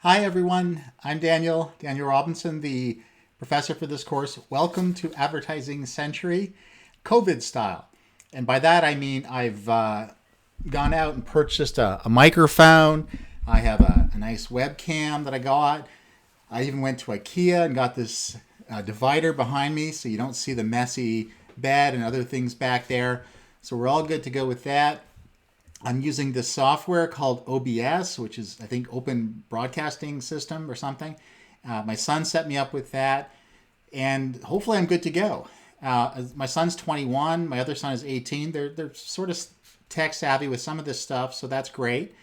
Hi everyone, I'm Daniel Robinson, the professor for this course. Welcome to Advertising Century, COVID style. And by that I mean I've gone out and purchased a microphone. I have a nice webcam that I got. I even went to IKEA and got this divider behind me so you don't see the messy bed and other things back there. So we're all good to go with that. I'm using this software called OBS, which is, I think, Open Broadcasting System or something. My son set me up with that, and hopefully I'm good to go. My son's 21, my other son is 18. They're sort of tech savvy with some of this stuff, so that's great.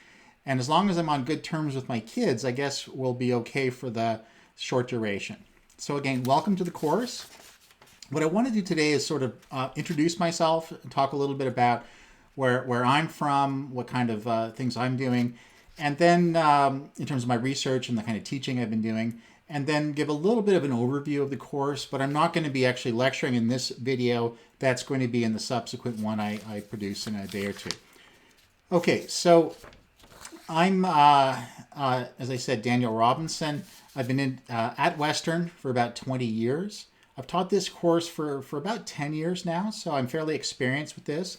And as long as I'm on good terms with my kids, I guess we'll be okay for the short duration. So again, welcome to the course. What I want to do today is sort of introduce myself and talk a little bit about where I'm from, what kind of things I'm doing, and then in terms of my research and the kind of teaching I've been doing, and then give a little bit of an overview of the course, but I'm not going to be actually lecturing in this video. That's going to be in the subsequent one I produce in a day or two. Okay, so I'm, as I said, Daniel Robinson. I've been at Western for about 20 years. I've taught this course for about 10 years now, so I'm fairly experienced with this.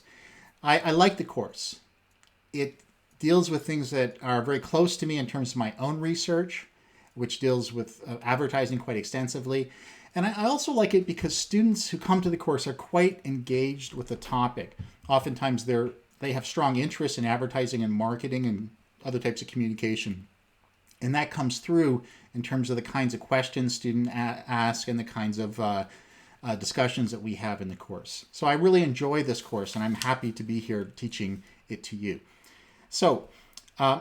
I like the course. It deals with things that are very close to me in terms of my own research, which deals with advertising quite extensively. And I also like it because students who come to the course are quite engaged with the topic. Oftentimes they have strong interest in advertising and marketing and other types of communication. And that comes through in terms of the kinds of questions students ask and the kinds of discussions that we have in the course. So I really enjoy this course and I'm happy to be here teaching it to you. So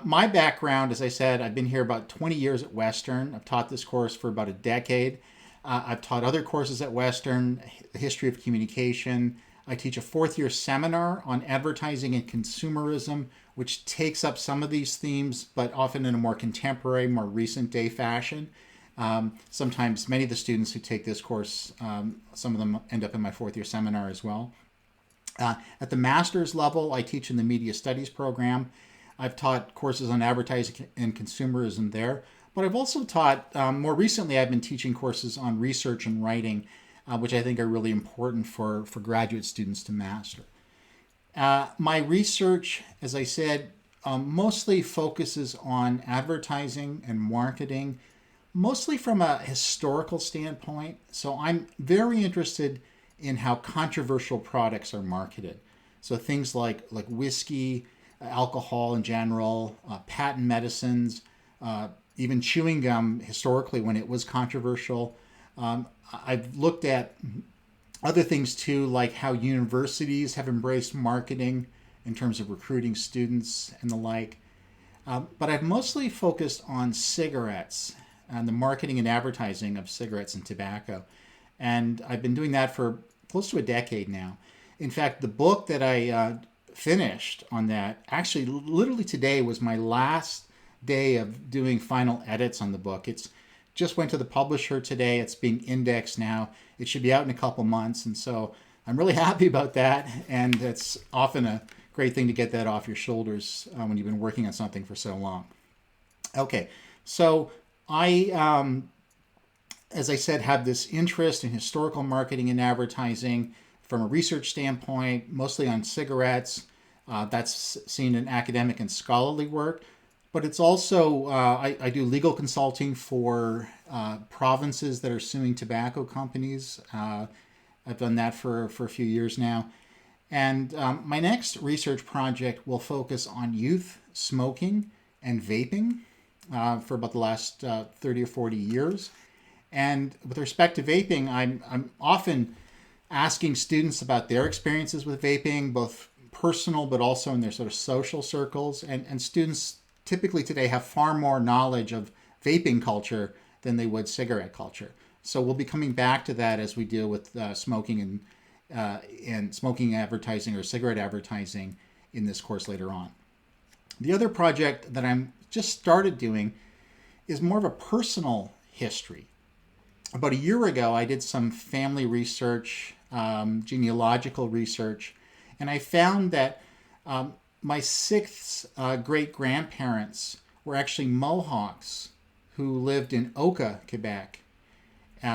my background, as I said, I've been here about 20 years at Western. I've taught this course for about a decade. I've taught other courses at Western, the history of communication. I teach a fourth-year seminar on advertising and consumerism, which takes up some of these themes, but often in a more contemporary, more recent day fashion. Sometimes many of the students who take this course, some of them end up in my fourth-year seminar as well. At the master's level, I teach in the media studies program. I've taught courses on advertising and consumerism there, but I've also taught, more recently, I've been teaching courses on research and writing, which I think are really important for graduate students to master. My research, as I said, mostly focuses on advertising and marketing, mostly from a historical standpoint. So I'm very interested in how controversial products are marketed. So things like whiskey, alcohol in general, patent medicines, even chewing gum historically when it was controversial. I've looked at other things too, like how universities have embraced marketing in terms of recruiting students and the like. But I've mostly focused on cigarettes and the marketing and advertising of cigarettes and tobacco. And I've been doing that for close to a decade now. In fact, the book that I finished on that, actually literally today was my last day of doing final edits on the book. It's just went to the publisher today. It's being indexed now. It should be out in a couple months. And so I'm really happy about that. And it's often a great thing to get that off your shoulders when you've been working on something for so long. Okay, so I, as I said, have this interest in historical marketing and advertising from a research standpoint, mostly on cigarettes. That's seen in academic and scholarly work. But it's also, I do legal consulting for provinces that are suing tobacco companies. I've done that for a few years now. And my next research project will focus on youth smoking and vaping for about the last 30 or 40 years. And with respect to vaping, I'm often asking students about their experiences with vaping, both personal but also in their sort of social circles. And students typically today have far more knowledge of vaping culture than they would cigarette culture. So we'll be coming back to that as we deal with smoking and smoking advertising or cigarette advertising in this course later on. The other project that I'm just started doing is more of a personal history. About a year ago, I did some family research, genealogical research, and I found that my sixth great-grandparents were actually Mohawks who lived in Oka, Quebec.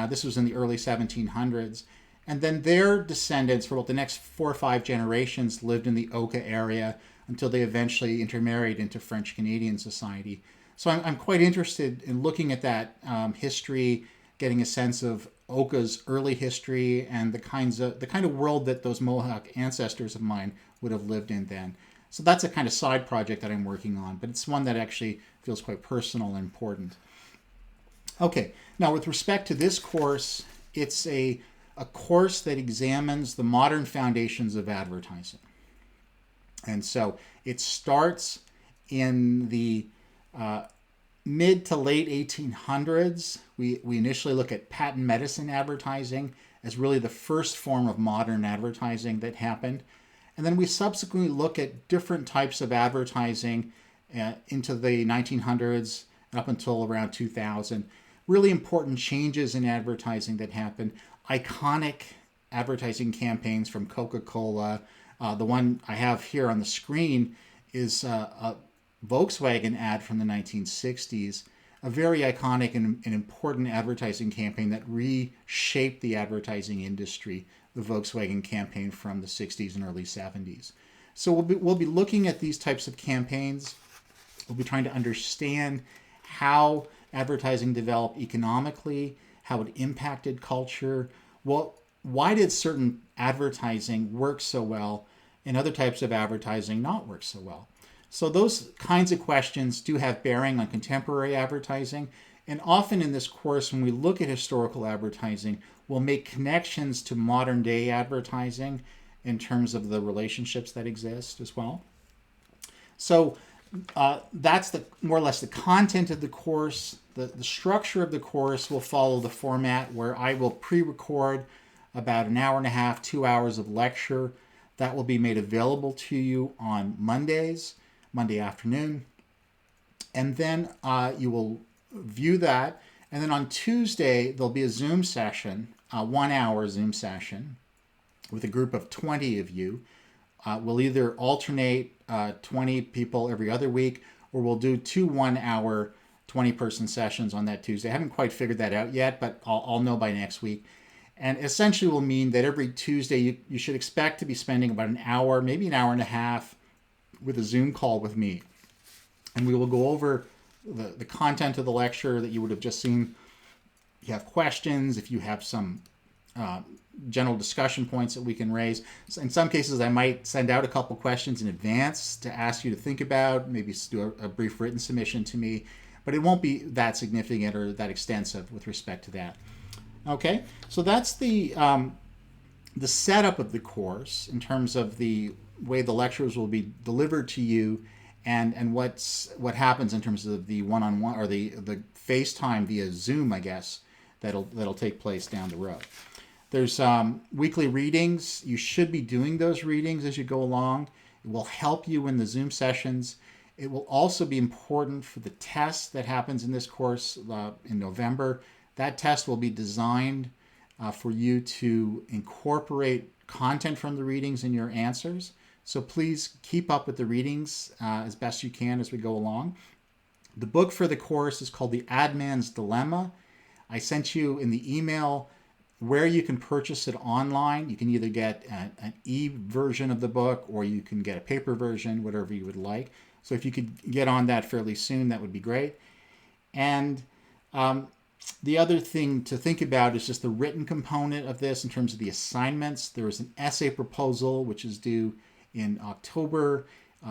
This was in the early 1700s. And then their descendants for about the next 4 or 5 generations lived in the Oka area until they eventually intermarried into French Canadian society. So I'm quite interested in looking at that history, getting a sense of Oka's early history and the kind of world that those Mohawk ancestors of mine would have lived in then. So that's a kind of side project that I'm working on, but it's one that actually feels quite personal and important. Okay, now with respect to this course, it's a course that examines the modern foundations of advertising. And so it starts in the mid to late 1800s. We initially look at patent medicine advertising as really the first form of modern advertising that happened. And then we subsequently look at different types of advertising into the 1900s and up until around 2000. Really important changes in advertising that happened. Iconic advertising campaigns from Coca-Cola. The one I have here on the screen is a Volkswagen ad from the 1960s, a very iconic and important advertising campaign that reshaped the advertising industry, the Volkswagen campaign from the 60s and early 70s. So we'll be looking at these types of campaigns. We'll be trying to understand how advertising developed economically, how it impacted culture. Well, why did certain advertising work so well and other types of advertising not work so well? So those kinds of questions do have bearing on contemporary advertising. And often in this course, when we look at historical advertising, we'll make connections to modern day advertising in terms of the relationships that exist as well. So that's more or less the content of the course. The structure of the course will follow the format where I will pre-record about an hour and a half, 2 hours of lecture. That will be made available to you on Monday afternoon. And then you will view that. And then on Tuesday, there'll be a Zoom session, a 1 hour Zoom session with a group of 20 of you. We'll either alternate 20 people every other week, or we'll do 2 1 hour 20-person sessions on that Tuesday. I haven't quite figured that out yet, but I'll know by next week. And essentially will mean that every Tuesday you should expect to be spending about an hour, maybe an hour and a half with a Zoom call with me. And we will go over the content of the lecture that you would have just seen. If you have questions, if you have some general discussion points that we can raise. So in some cases, I might send out a couple questions in advance to ask you to think about, maybe do a brief written submission to me, but it won't be that significant or that extensive with respect to that. Okay, so that's the setup of the course in terms of the way the lectures will be delivered to you, and what happens in terms of the one-on-one or the FaceTime via Zoom, I guess, that'll take place down the road. There's weekly readings. You should be doing those readings as you go along. It will help you in the Zoom sessions. It will also be important for the test that happens in this course in November. That test will be designed for you to incorporate content from the readings in your answers. So please keep up with the readings as best you can as we go along. The book for the course is called The Ad Man's Dilemma. I sent you in the email where you can purchase it online. You can either get an e-version of the book or you can get a paper version, whatever you would like. So if you could get on that fairly soon, that would be great. And the other thing to think about is just the written component of this in terms of the assignments. There is an essay proposal, which is due in October.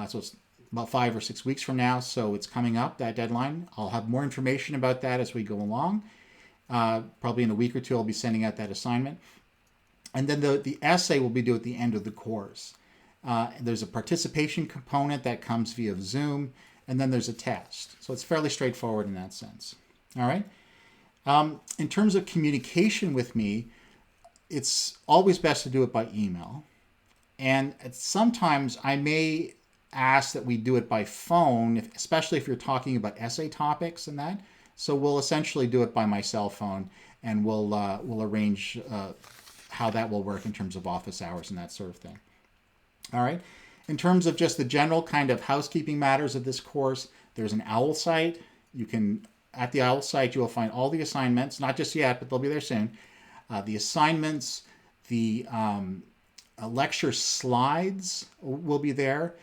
So it's about 5 or 6 weeks from now. So it's coming up, that deadline. I'll have more information about that as we go along. Probably in a week or two, I'll be sending out that assignment. And then the essay will be due at the end of the course. There's a participation component that comes via Zoom, and then there's a test. So it's fairly straightforward in that sense. All right. In terms of communication with me, it's always best to do it by email. And sometimes I may ask that we do it by phone, especially if you're talking about essay topics and that. So we'll essentially do it by my cell phone, and we'll arrange how that will work in terms of office hours and that sort of thing. All right. In terms of just the general kind of housekeeping matters of this course, there's an OWL site. You can at the OWL site, you will find all the assignments, not just yet, but they'll be there soon. The assignments, the lecture slides will be there,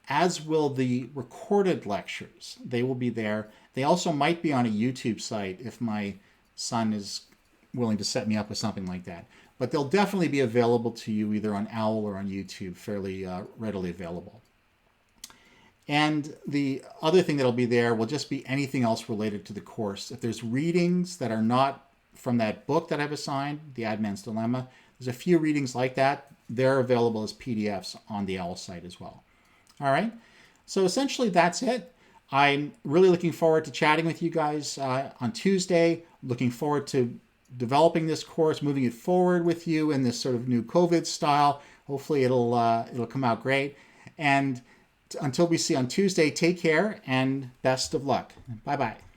as will the recorded lectures. They will be there. They also might be on a YouTube site if my son is willing to set me up with something like that. But they'll definitely be available to you either on OWL or on YouTube, fairly readily available. And the other thing that'll be there will just be anything else related to the course. If there's readings that are not from that book that I've assigned, The Ad Man's Dilemma, there's a few readings like that. They're available as PDFs on the OWL site as well. All right. So essentially that's it. I'm really looking forward to chatting with you guys on Tuesday. Looking forward to developing this course, moving it forward with you in this sort of new COVID style. Hopefully it'll come out great. And until we see on Tuesday, take care and best of luck. Bye-bye.